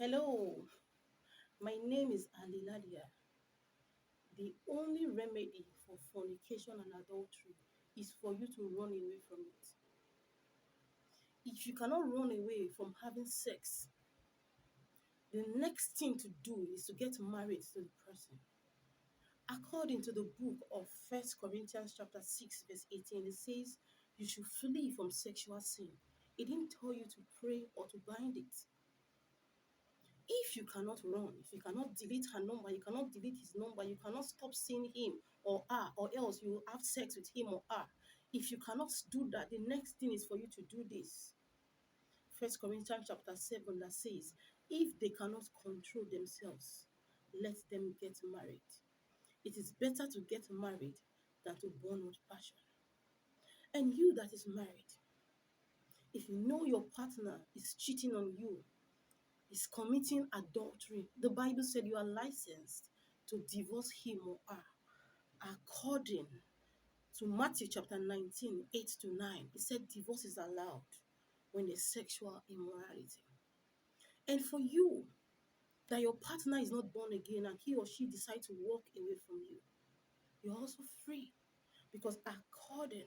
Hello, my name is Aliladia. The only remedy for fornication and adultery is for you to run away from it. If you cannot run away from having sex, the next thing to do is to get married to the person. According to the book of First Corinthians chapter 6, verse 18, it says you should flee from sexual sin. It didn't tell you to pray or to bind it. If you cannot run, if you cannot delete her number, you cannot delete his number, you cannot stop seeing him or her, or else you have sex with him or her. If you cannot do that, the next thing is for you to do this. First Corinthians chapter 7 that says, if they cannot control themselves, let them get married. It is better to get married than to burn with passion. And you that is married, if you know your partner is cheating on you, is committing adultery, the Bible said you are licensed to divorce him or her. According to Matthew chapter 19, 8 to 9, it said divorce is allowed when there's sexual immorality. And for you, that your partner is not born again and he or she decide to walk away from you, you're also free. Because according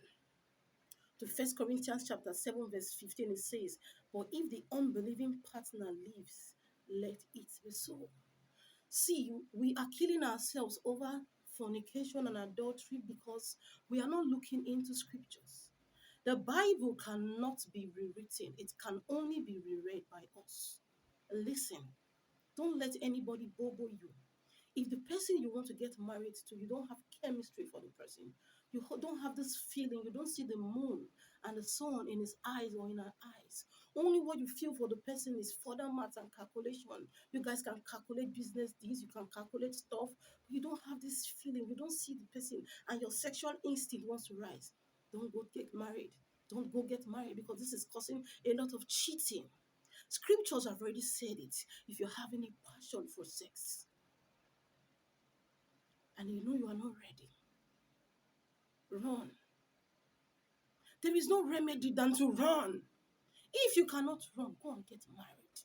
to First Corinthians chapter 7, verse 15, it says, but if the unbelieving partner leaves, let it be so. See, we are killing ourselves over fornication and adultery because we are not looking into scriptures. The Bible cannot be rewritten. It can only be reread by us. Listen, don't let anybody bobo you. If the person you want to get married to, you don't have chemistry for the person, you don't have this feeling, you don't see the moon and the sun in his eyes or in her eyes. Only what you feel for the person is further maths and calculation. You guys can calculate business deals, you can calculate stuff. You don't have this feeling, you don't see the person, and your sexual instinct wants to rise. Don't go get married. Don't go get married because this is causing a lot of cheating. Scriptures have already said it. If you have any passion for sex, and you know you are not ready, run. There is no remedy than to run. If you cannot run, go and get married.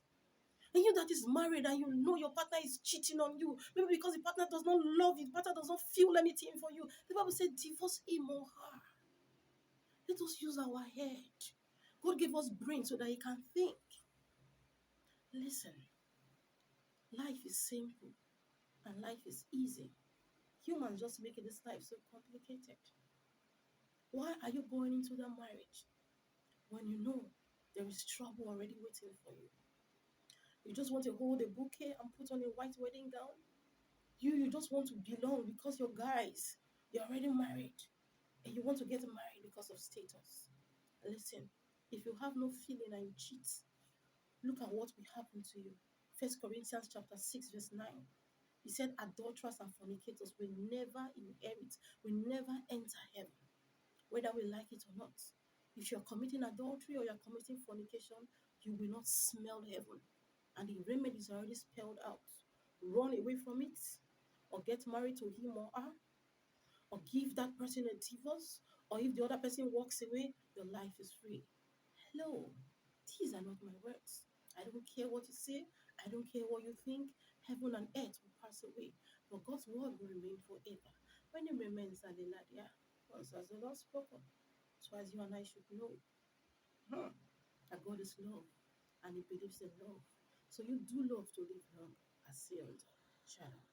And you that is married and you know your partner is cheating on you, maybe because the partner does not love you, the partner does not feel anything for you. The Bible said divorce him or her. Let us use our head. God gave us brain so that he can think. Listen, life is simple and life is easy. Humans just make this life so complicated. Why are you going into that marriage when you know there is trouble already waiting for you? You just want to hold a bouquet and put on a white wedding gown? You just want to belong because you're guys. You're already married. And you want to get married because of status. Listen, if you have no feeling and you cheat, look at what will happen to you. First Corinthians chapter 6, verse 9. He said adulterers and fornicators will never inherit, will never enter heaven, whether we like it or not. If you're committing adultery or you're committing fornication, you will not smell heaven. And the remedy is already spelled out. Run away from it, or get married to him or her, or give that person a divorce, or if the other person walks away, your life is free. Hello, these are not my words. I don't care what you say. I don't care what you think. Heaven and earth will pass away, but God's word will remain forever. When it remains, Adeladia, once as the Lord spoken, so as you and I should know that God is love and he believes in love. So you do love to live long as sealed. Shalom.